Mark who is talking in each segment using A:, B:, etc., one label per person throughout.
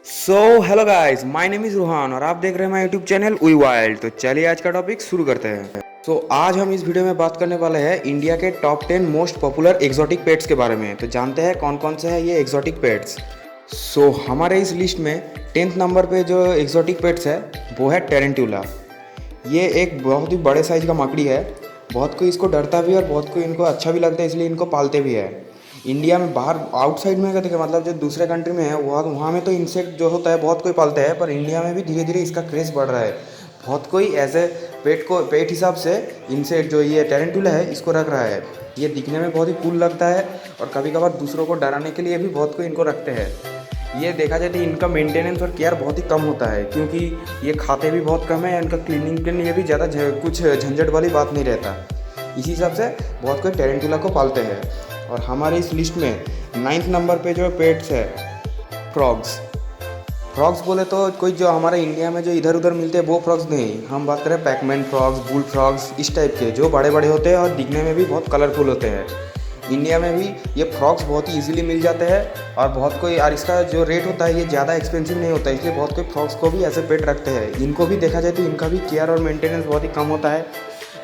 A: So hello guys, my name is Ruhan और आप देख रहे हैं my YouTube channel V Wild. तो चलिए आज का टॉपिक शुरू करते हैं। आज हम इस वीडियो में बात करने वाले हैं इंडिया के top 10 most popular exotic pets के बारे में। तो जानते हैं कौन कौन से हैं ये एक्जॉटिक पेट्स। हमारे इस लिस्ट में 10th नंबर पे जो एक्जॉटिक पेट्स है वो है टेरेंटुला। ये एक बहुत ही बड़े साइज का मकड़ी है। बहुत कोई इसको डरता भी है और बहुत कोई इनको अच्छा भी लगता है, इसलिए इनको पालते भी है। इंडिया में बाहर आउटसाइड में अगर देखें, मतलब जो दूसरे कंट्री में है वहाँ में तो इंसेक्ट जो होता है बहुत कोई पालता है, पर इंडिया में भी धीरे धीरे इसका क्रेज़ बढ़ रहा है। बहुत कोई एज ए पेट हिसाब से इंसेक्ट जो ये टेरेंटुला है इसको रख रहा है। ये दिखने में बहुत ही कूल लगता है और कभी कभार दूसरों को डराने के लिए भी बहुत कोई इनको रखते हैं। ये देखा जाए तो इनका मेंटेनेंस और केयर बहुत ही कम होता है, क्योंकि ये खाते भी बहुत कम है। इनका क्लीनिंग के लिए भी ज़्यादा कुछ झंझट वाली बात नहीं रहता। इसी हिसाब से बहुत कोई टेरेंटुला को पालते हैं। और हमारे इस लिस्ट में 9th नंबर पे जो पेट्स है फ्रॉग्स। फ्रॉग्स बोले तो कोई जो हमारे इंडिया में जो इधर उधर मिलते हैं वो फ्रॉग्स नहीं, हम बात करें पैकमैन फ्रॉग्स, बुल फ्रॉग्स, इस टाइप के जो बड़े बड़े होते हैं और दिखने में भी बहुत कलरफुल होते हैं। इंडिया में भी ये फ्रॉग्स बहुत ही इजीली मिल जाते हैं और बहुत कोई, और इसका जो रेट होता है ये ज़्यादा एक्सपेंसिव नहीं होता है, इसलिए बहुत कोई फ्रॉग्स को भी ऐसे पेट रखते हैं। इनको भी देखा जाए तो इनका भी केयर और मेंटेनेंस बहुत ही कम होता है।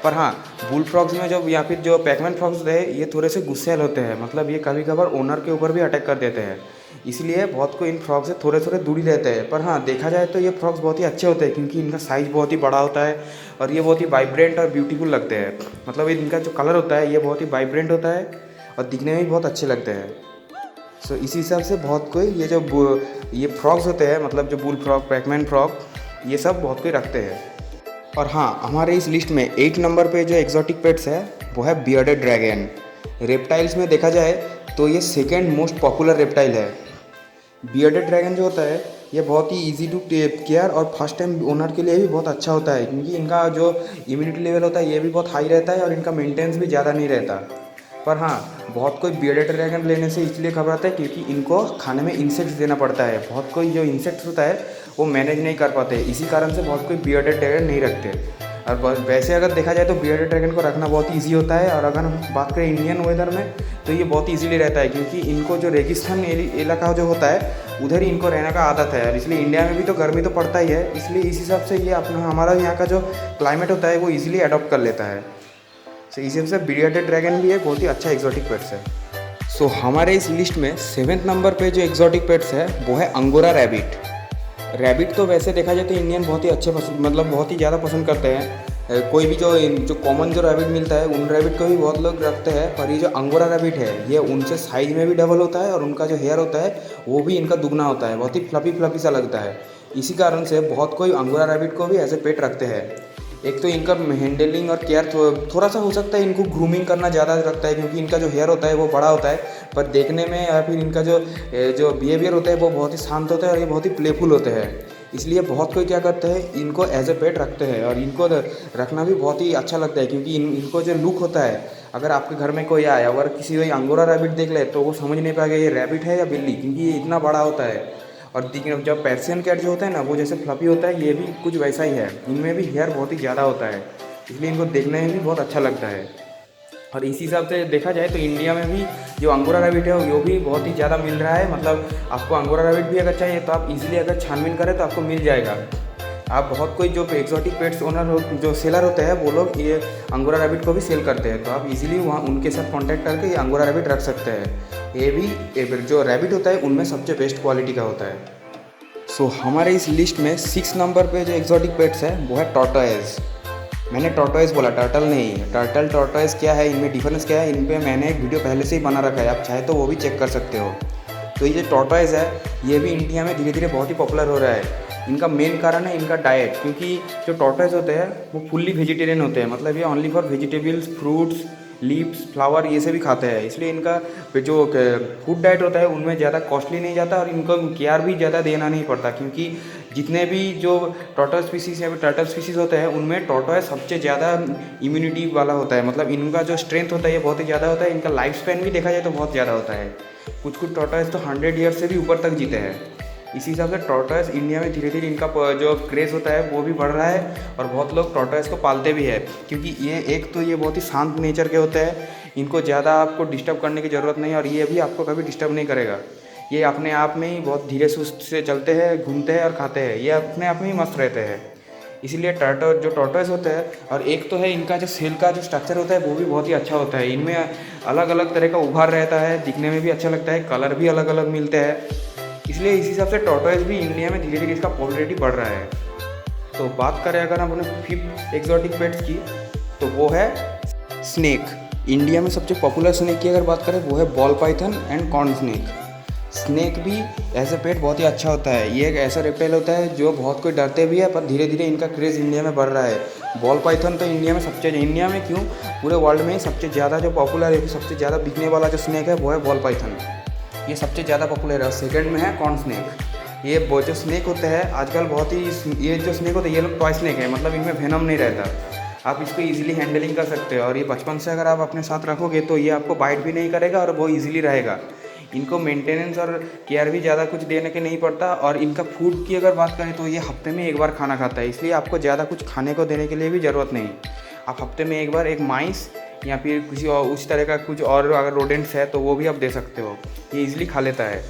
A: पर हाँ, बुल फ्रॉग्स में जो या फिर जो पैकमैन फ्रॉग्स है ये थोड़े से गुस्सैल होते हैं, मतलब ये कभी कभार ओनर के ऊपर भी अटैक कर देते हैं, इसलिए बहुत को इन फ्रॉग से थोड़े थोड़े दूरी रहते हैं। पर हाँ, देखा जाए तो ये फ्रॉग्स बहुत ही अच्छे होते हैं, क्योंकि इनका साइज़ बहुत ही बड़ा होता है और ये बहुत ही वाइब्रेंट और ब्यूटीफुल लगते हैं। मतलब इनका जो कलर होता है ये बहुत ही वाइब्रेंट होता है और दिखने में भी बहुत अच्छे लगते हैं। इसी हिसाब से बहुत कोई ये फ्रॉग्स होते हैं, मतलब जो बुल फ्रॉग, पैकमैन फ्रॉग, ये सब बहुत कोई रखते हैं। और हाँ, हमारे इस लिस्ट में 8 नंबर पे जो एक्जॉटिक पेट्स है वो है बियर्डेड ड्रैगन। रेप्टाइल्स में देखा जाए तो ये सेकेंड मोस्ट पॉपुलर रेप्टाइल है। बियर्डेड ड्रैगन जो होता है ये बहुत ही इजी टू टेक केयर और फर्स्ट टाइम ओनर के लिए भी बहुत अच्छा होता है, क्योंकि इनका जो इम्यूनिटी लेवल होता है ये भी बहुत हाई रहता है और इनका मेंटेनेंस भी ज़्यादा नहीं रहता। पर हाँ, बहुत कोई बियर्डेड ड्रैगन लेने से इसलिए घबराता है क्योंकि इनको खाने में इंसेक्ट्स देना पड़ता है। बहुत कोई जो इंसेक्ट्स होता है वो मैनेज नहीं कर पाते, इसी कारण से बहुत कोई बियर्डेड ड्रैगन नहीं रखते। और वैसे अगर देखा जाए तो बियर्डेड ड्रैगन को रखना बहुत ईजी होता है। और अगर हम बात करें इंडियन वेदर में तो ये बहुत ईजीली रहता है, क्योंकि इनको जो रेगिस्तान इलाका जो होता है उधर ही इनको रहने का आदत है, और इसलिए इंडिया में भी तो गर्मी तो पड़ता ही है, इसलिए इस हिसाब से ये अपना हमारा यहाँ का जो क्लाइमेट होता है वो ईजिली अडॉप्ट कर लेता है। इसी हिसाब से बियर्डेड ड्रैगन भी एक बहुत ही अच्छा एक्जॉटिक पेट्स है। हमारे इस लिस्ट में 7th नंबर पे जो एक्जॉटिक पेट्स है वो है अंगोरा रैबिट। रैबिट तो वैसे देखा जाए तो इंडियन बहुत ही अच्छे पसंद, मतलब बहुत ही ज़्यादा पसंद करते हैं। कोई भी जो कॉमन जो रैबिट मिलता है उन रैबिट को भी बहुत लोग रखते हैं, पर ये जो अंगोरा रैबिट है ये उनसे साइज में भी डबल होता है और उनका जो हेयर होता है वो भी इनका दुगना होता है, बहुत ही फ्लफी फ्लफी सा लगता है। इसी कारण से बहुत कोई अंगोरा रैबिट को भी ऐसे पेट रखते हैं। एक तो इनका हैंडलिंग और केयर थोड़ा सा हो सकता है, इनको ग्रूमिंग करना ज़्यादा लगता है, क्योंकि इनका जो हेयर होता है वो बड़ा होता है, पर देखने में या फिर इनका जो बिहेवियर होता है वो बहुत ही शांत होता है और ये बहुत ही प्लेफुल होते हैं। इसलिए बहुत कोई क्या करते हैं, इनको एज ए पेट रखते हैं और इनको रखना भी बहुत ही अच्छा लगता है, क्योंकि इनको जो लुक होता है, अगर आपके घर में कोई आए अगर किसी कोई अंगोरा रैबिट देख ले तो वो समझ नहीं पाएगा ये रैबिट है या बिल्ली, क्योंकि ये इतना बड़ा होता है। और जब पर्शियन कैट जो होता है ना वो जैसे फ्लफी होता है, ये भी कुछ वैसा ही है, इनमें भी हेयर बहुत ही ज़्यादा होता है, इसलिए इनको देखने में भी बहुत अच्छा लगता है। और इसी हिसाब से देखा जाए तो इंडिया में भी जो अंगोरा रैबिट है वो भी बहुत ही ज़्यादा मिल रहा है। मतलब आपको अंगोरा रैबिट भी अगर चाहिए तो आप इजीली अगर छानबीन करें तो आपको मिल जाएगा। आप बहुत कोई जो एक्जॉटिक पेट्स ओनर जो सेलर होते हैं वो लोग ये अंगोरा रैबिट को भी सेल करते हैं, तो आप इजीली वहाँ उनके साथ कांटेक्ट करके ये अंगोरा रैबिट रख सकते हैं। ये भी जो रैबिट होता है उनमें सबसे बेस्ट क्वालिटी का होता है। हमारे इस लिस्ट में 6 नंबर पे जो एक्जॉटिक पेट्स है वो है टॉर्टोइज। मैंने टॉर्टोइज बोला, टर्टल नहीं। टर्टल टॉर्टोइज क्या है, इनमें डिफरेंस क्या है, इन पे मैंने एक वीडियो पहले से ही बना रखा है, आप चाहे तो वो भी चेक कर सकते हो। तो ये जो टॉर्टोइज है ये भी इंडिया में धीरे धीरे बहुत ही पॉपुलर हो रहा है। इनका मेन कारण है इनका डाइट, क्योंकि जो टॉर्टोइज होते हैं वो फुल्ली वेजिटेरियन होते हैं, मतलब ये only for vegetables, fruits, leaves, flower ये से भी खाते हैं, इसलिए इनका जो फूड डाइट होता है उनमें ज़्यादा कॉस्टली नहीं जाता और इनको केयर भी ज़्यादा देना नहीं पड़ता, क्योंकि जितने भी जो टर्टल स्पीसीज या टर्टल स्पीसीज होते हैं उनमें टॉर्टोइज सबसे ज़्यादा इम्यूनिटी वाला होता है, मतलब इनका जो स्ट्रेंथ होता है ये बहुत ही ज़्यादा होता है। इनका लाइफ स्पैन भी देखा जाए तो बहुत ज़्यादा होता है, कुछ कुछ टॉर्टोइज तो 100 ईयर से भी ऊपर तक जीते हैं। इसी हिसाब से टॉर्टोइज इंडिया में धीरे धीरे इनका जो क्रेज़ होता है वो भी बढ़ रहा है और बहुत लोग टॉर्टोइज को पालते भी है, क्योंकि ये एक तो ये बहुत ही शांत नेचर के होते हैं, इनको ज़्यादा आपको डिस्टर्ब करने की ज़रूरत नहीं और ये भी आपको कभी डिस्टर्ब नहीं करेगा। ये अपने आप में ही बहुत धीरे सुस्त से चलते हैं, घूमते हैं और खाते हैं। ये अपने आप में ही मस्त रहते हैं। इसीलिए टॉर्टोइज होते हैं, और एक तो है इनका जो सेल का जो स्ट्रक्चर होता है वो भी बहुत ही अच्छा होता है। इनमें अलग अलग तरह का उभार रहता है, दिखने में भी अच्छा लगता है, कलर भी अलग अलग मिलते हैं। इसलिए इस हिसाब से टॉर्टोइज भी इंडिया में धीरे धीरे इसका पॉपुलैरिटी बढ़ रहा है। तो बात करें अगर हम अपने 5th एक्जॉटिक पेट्स की, तो वो है स्नेक। इंडिया में सबसे पॉपुलर स्नेक की अगर बात करें वो है ball Python and corn snake. Snake भी एज ए पेट बहुत ही अच्छा होता है। ये एक ऐसा रेप्टाइल होता है जो बहुत कोई डरते भी है, पर धीरे धीरे इनका क्रेज़ इंडिया में बढ़ रहा है। बॉल पाइथन तो इंडिया में क्यों, पूरे वर्ल्ड में ही सबसे ज़्यादा जो पॉपुलर है, सबसे ज़्यादा बिकने वाला जो स्नेक है वो है बॉल पाइथन। ये सबसे ज़्यादा पॉपुलर है। सेकंड में है कॉर्न स्नेक। ये वो जो स्नेक होते हैं आजकल बहुत ही, ये जो स्नेक होते हैं ये लोग टॉय स्नेक है, मतलब इनमें वेनम नहीं रहता। आप इसको इजीली हैंडलिंग कर सकते हो, और ये बचपन से अगर आप अपने साथ रखोगे तो ये आपको बाइट भी नहीं करेगा और बहुत इजीली रहेगा। इनको मेंटेनेंस और केयर भी ज़्यादा कुछ देने के नहीं पड़ता। और इनका फूड की अगर बात करें तो ये हफ्ते में एक बार खाना खाता है, इसलिए आपको ज़्यादा कुछ खाने को देने के लिए भी ज़रूरत नहीं। आप हफ्ते में एक बार एक माइस या फिर किसी और उस तरह का कुछ और अगर रोडेंट्स है तो वो भी आप दे सकते हो, ये ईजिली खा लेता है।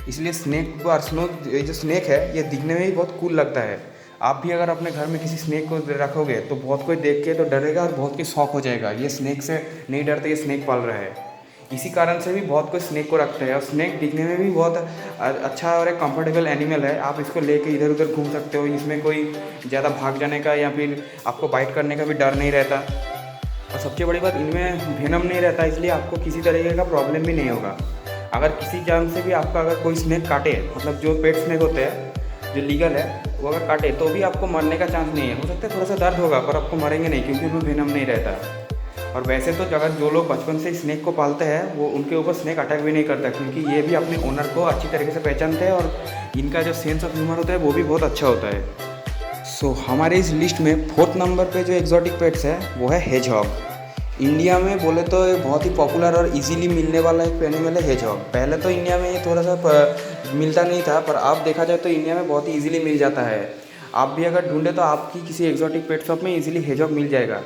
A: इसलिए स्नेक ये जो स्नेक है ये दिखने में भी बहुत कूल लगता है। आप भी अगर अपने घर में किसी स्नेक को रखोगे तो बहुत कोई देख के तो डरेगा और बहुत कोई शौक हो जाएगा, ये स्नेक से नहीं डरते, ये स्नेक पाल रहा है। इसी कारण से भी बहुत कोई स्नेक को रखते हैं। और स्नेक दिखने में भी बहुत अच्छा और एक कंफर्टेबल एनिमल है। आप इसको लेके इधर उधर घूम सकते हो, इसमें कोई ज़्यादा भाग जाने का या फिर आपको बाइट करने का भी डर नहीं रहता। और सबसे बड़ी बात, इनमें वेनम नहीं रहता, इसलिए आपको किसी तरीके का प्रॉब्लम भी नहीं होगा। अगर किसी चांस से भी आपका अगर कोई स्नेक काटे, मतलब जो पेट स्नेक होते हैं जो लीगल है, वो अगर काटे तो भी आपको मरने का चांस नहीं है। हो सकता है थोड़ा सा दर्द होगा, पर आपको मरेंगे नहीं, क्योंकि उनमें वेनम नहीं रहता। और वैसे तो अगर जो लोग बचपन से स्नेक को पालते हैं वो उनके ऊपर स्नेक अटैक भी नहीं करता, क्योंकि ये भी अपने ओनर को अच्छी तरीके से पहचानते हैं और इनका जो सेंस ऑफ ह्यूमर होता है वो भी बहुत अच्छा होता है। सो हमारे इस लिस्ट में 4th नंबर पे जो एक्जॉटिक पेट्स है वो है हेजहॉग। इंडिया में बोले तो ये बहुत ही पॉपुलर और इजीली मिलने वाला एक एनिमल है हेजहॉग। पहले तो इंडिया में ये थोड़ा सा मिलता नहीं था, पर अब देखा जाए तो इंडिया में बहुत ही इजीली मिल जाता है। आप भी अगर ढूंढे तो आपकी किसी एक्जॉटिक पेट शॉप में इजीली हेजहॉग मिल जाएगा।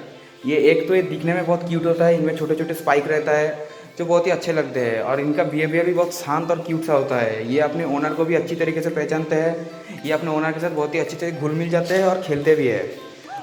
A: ये एक तो ये दिखने में बहुत क्यूट होता है, इनमें छोटे छोटे स्पाइक रहता है जो बहुत ही अच्छे लगते हैं, और इनका बिहेवियर भी बहुत शांत और क्यूट सा होता है। ये अपने ओनर को भी अच्छी तरीके से पहचानते हैं, ये अपने ओनर के साथ बहुत ही अच्छी तरह घुल मिल जाते हैं और खेलते भी है।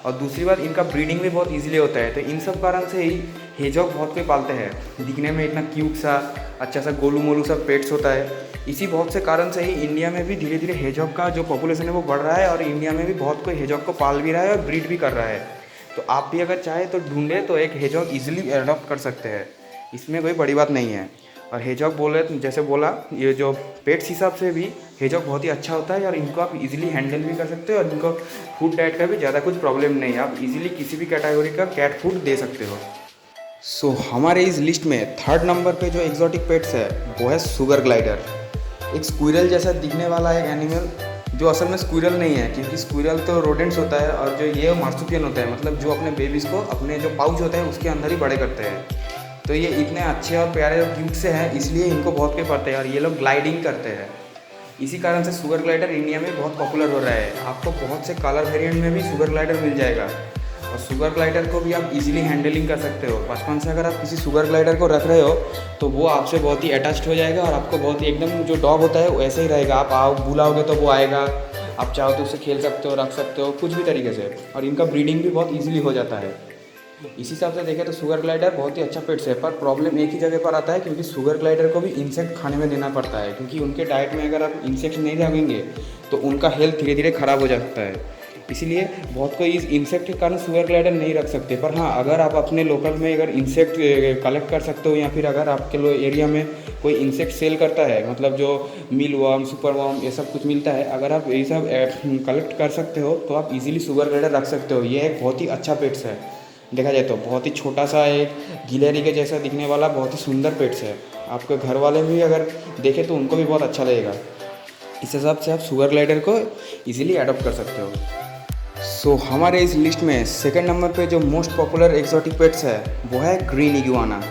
A: और दूसरी बात, इनका ब्रीडिंग भी बहुत इजीली होता है। तो इन सब कारण से ही हेजहॉग बहुत कोई पालते हैं। दिखने में इतना क्यूट सा अच्छा सा गोलू मोलू सा पेट्स होता है। इसी बहुत से कारण से ही इंडिया में भी धीरे धीरे हेजहॉग का जो पॉपुलेशन है वो बढ़ रहा है, और इंडिया में भी बहुत कोई हेजहॉग को पाल भी रहा है और ब्रीड भी कर रहा है। तो आप भी अगर चाहे तो ढूंढे तो एक हेजहॉग इजीली अडॉप्ट कर सकते हैं, इसमें कोई बड़ी बात नहीं है। और हेजहॉग बोले जैसे बोला, ये जो पेट्स हिसाब से भी हेजहॉग बहुत ही अच्छा होता है, और इनको आप इजीली हैंडल भी कर सकते हो, और इनको फूड डाइट का भी ज़्यादा कुछ प्रॉब्लम नहीं है। आप इजीली किसी भी कैटेगरी का कैट फूड दे सकते हो। सो हमारे इस लिस्ट में 3rd नंबर पे जो एक्जॉटिक पेट्स है वो है सुगर ग्लाइडर। एक स्क्विरल जैसा दिखने वाला एक एनिमल, जो असल में स्क्विरल नहीं है, क्योंकि स्क्विरल तो रोडेंट्स होता है, और जो ये मार्सुपियन होता है, मतलब जो अपने बेबीज़ को अपने जो पाउच होते हैं उसके अंदर ही बड़े करते हैं। तो ये इतने अच्छे और प्यारे और क्यूट से हैं, इसलिए इनको बहुत कोई पढ़ते हैं, और ये लोग ग्लाइडिंग करते हैं। इसी कारण से सुगर ग्लाइडर इंडिया में बहुत पॉपुलर हो रहा है। आपको बहुत से कलर वेरिएंट में भी सुगर ग्लाइडर मिल जाएगा, और सुगर ग्लाइडर को भी आप इजीली हैंडलिंग कर सकते हो। बचपन से अगर आप किसी सुगर ग्लाइडर को रख रहे हो तो वो आपसे बहुत ही अटैच्ड हो जाएगा, और आपको बहुत ही एकदम जो डॉग होता है वैसे ही रहेगा। आप आओ बुलाओगे तो वो आएगा, आप चाहो तो उससे खेल सकते हो, रख सकते हो कुछ भी तरीके से, और इनका ब्रीडिंग भी बहुत ईजिली हो जाता है। इस हिसाब से देखें तो सुगर ग्लाइडर बहुत ही अच्छा पेट्स है, पर प्रॉब्लम एक ही जगह पर आता है, क्योंकि सुगर ग्लाइडर को भी इंसेक्ट खाने में देना पड़ता है, क्योंकि उनके डाइट में अगर आप इंसेक्ट नहीं रखेंगे तो उनका हेल्थ धीरे धीरे ख़राब हो जाता है। इसीलिए बहुत कोई इस इंसेक्ट के कारण सुगर ग्लाइडर नहीं रख सकते। पर हाँ, अगर आप अपने लोकल में अगर इंसेक्ट कलेक्ट कर सकते हो, या फिर अगर आपके एरिया में कोई इंसेक्ट सेल करता है, मतलब जो मील वर्म, सुपर वर्म, ये सब कुछ मिलता है, अगर आप ये सब कलेक्ट कर सकते हो तो आप इजीली सुगर ग्लाइडर रख सकते हो। ये एक बहुत ही अच्छा पेट्स है, देखा जाए तो बहुत ही छोटा सा एक गिलहरी के जैसा दिखने वाला बहुत ही सुंदर पेट्स है। आपके घर वाले भी अगर देखें तो उनको भी बहुत अच्छा लगेगा। इस हिसाब से आप सुगर ग्लाइडर को इजीली अडॉप्ट कर सकते हो। सो हमारे इस लिस्ट में 2nd नंबर पे जो मोस्ट पॉपुलर एक्सोटिक पेट्स है वो है ग्रीन इगुआना।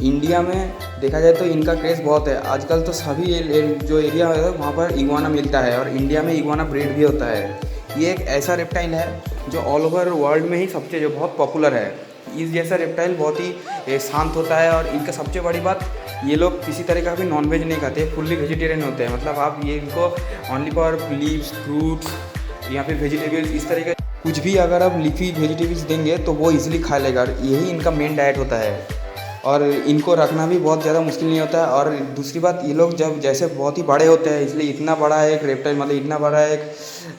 A: इंडिया में देखा जाए तो इनका क्रेज़ बहुत है। आजकल तो सभी जो एरिया है वहाँ पर इगुआना मिलता है, और इंडिया में इगुआना ब्रीड भी होता है। ये एक ऐसा रेप्टाइल है जो ऑल ओवर वर्ल्ड में ही सबसे जो बहुत पॉपुलर है। इस जैसा रेप्टाइल बहुत ही शांत होता है। और इनका सबसे बड़ी बात, ये लोग किसी तरह का भी नॉनवेज नहीं खाते, फुल्ली वेजिटेरियन होते हैं। मतलब आप ये इनको ओनली फॉर लीव्स, फ्रूट्स या फिर वेजिटेबल्स, इस तरह का कुछ भी अगर आप लीफी वेजिटेबल्स देंगे तो वो इजीली खा लेगा। यही इनका मेन डाइट होता है और इनको रखना भी बहुत ज़्यादा मुश्किल नहीं होता है। और दूसरी बात, ये लोग जब जैसे बहुत ही बड़े होते हैं, इसलिए इतना बड़ा एक रेप्टाइल, मतलब इतना बड़ा एक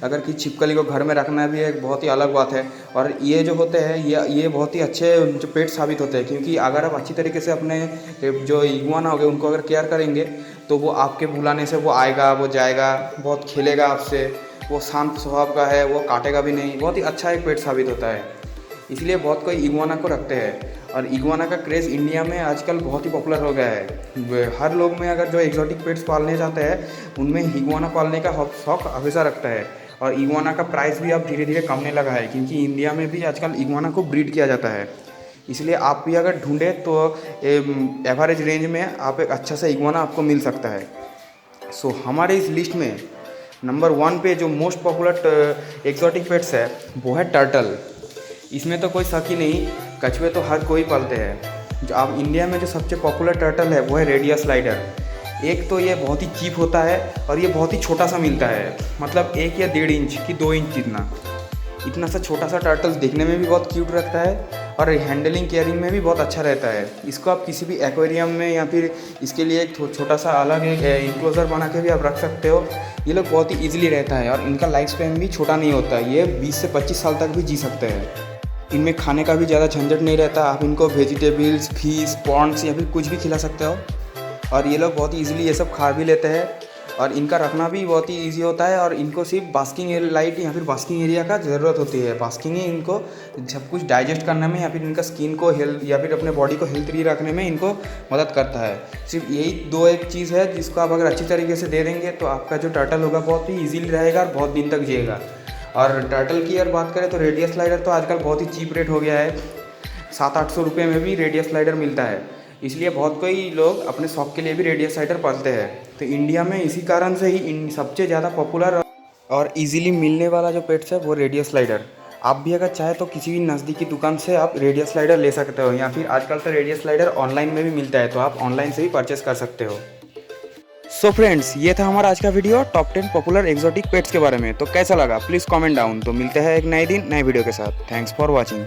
A: अगर कि छिपकली को घर में रखना भी एक बहुत ही अलग बात है। और ये जो होते हैं ये बहुत ही अच्छे जो पेट साबित होते हैं, क्योंकि अगर आप अच्छी तरीके से अपने जो इगुआना हो गए उनको अगर केयर करेंगे तो वो आपके बुलाने से वो आएगा, वो जाएगा, बहुत खेलेगा आपसे, वो शांत स्वभाव का है, वो काटेगा भी नहीं, बहुत ही अच्छा एक पेट साबित होता है। इसलिए बहुत कोई इगुआना को रखते हैं। और इगुआना का क्रेज़ इंडिया में आजकल बहुत ही पॉपुलर हो गया है। हर लोग में अगर जो एक्जॉटिक पेट्स पालने जाते हैं उनमें इगुआना पालने का शौक हमेशा रखता है। और इगुआना का प्राइस भी अब धीरे धीरे कमने लगा है, क्योंकि इंडिया में भी आजकल इगुआना को ब्रीड किया जाता है। इसलिए आप भी अगर ढूंढें तो एवरेज रेंज में आप एक अच्छा सा इगुआना आपको मिल सकता है। सो हमारे इस लिस्ट में नंबर 1 पे जो मोस्ट पॉपुलर एक्जॉटिक पेट्स है वो है टर्टल। इसमें तो कोई शक ही नहीं, कछुए तो हर कोई पालते हैं। जो अब इंडिया में जो सबसे पॉपुलर टर्टल है वो है रेडियस स्लाइडर। एक तो ये बहुत ही चीप होता है और ये बहुत ही छोटा सा मिलता है, मतलब 1 या 1.5 इंच की 2 इंच जितना। इतना सा छोटा सा टर्टल देखने में भी बहुत क्यूट लगता है और हैंडलिंग केयरिंग में भी बहुत अच्छा रहता है। इसको आप किसी भी एक्वेरियम में या फिर इसके लिए एक छोटा सा अलग एक इंक्लोजर बना के भी आप रख सकते हो। ये लोग बहुत ही ईजिली रहता है और इनका लाइफ स्पैन भी छोटा नहीं होता है, ये 20 से 25 साल तक भी जी सकते हैं। इनमें खाने का भी ज़्यादा झंझट नहीं रहता, आप इनको वेजिटेबल्स, फिश, पॉन्ड्स या फिर कुछ भी खिला सकते हो और ये लोग बहुत ही ईजिली ये सब खा भी लेते हैं। और इनका रखना भी बहुत ही ईजी होता है और इनको सिर्फ बास्किंग लाइट या फिर बास्किंग एरिया का ज़रूरत होती है। बास्किंग ही इनको सब कुछ डाइजेस्ट करने में या फिर इनका स्किन को हेल्थ या फिर अपने बॉडी को हेल्थी रखने में इनको मदद करता है। सिर्फ यही 2 एक चीज़ है जिसको आप अगर अच्छी तरीके से दे देंगे तो आपका जो टर्टल होगा बहुत ही ईजिली रहेगा और बहुत दिन तक जिएगा। और टर्टल की अगर बात करें तो रेडियस स्लाइडर तो आजकल बहुत ही चीप रेट हो गया है, 700-800 रुपये में भी रेडियस स्लाइडर मिलता है। इसलिए बहुत कोई लोग अपने शौक के लिए भी रेडियस स्लाइडर पालते हैं। तो इंडिया में इसी कारण से ही सबसे ज़्यादा पॉपुलर और इजीली मिलने वाला जो पेट्स है वो रेडियस स्लाइडर। आप भी अगर चाहे तो किसी भी नज़दीकी दुकान से आप रेडियस स्लाइडर ले सकते हो, या फिर आजकल तो रेडियस स्लाइडर ऑनलाइन में भी मिलता है, तो आप ऑनलाइन से भी परचेस कर सकते हो। सो फ्रेंड्स, ये था हमारा आज का video top 10 popular exotic pets के बारे में। तो कैसा लगा प्लीज़ कमेंट डाउन। तो मिलते हैं एक नए दिन नए वीडियो के साथ। Thanks for watching.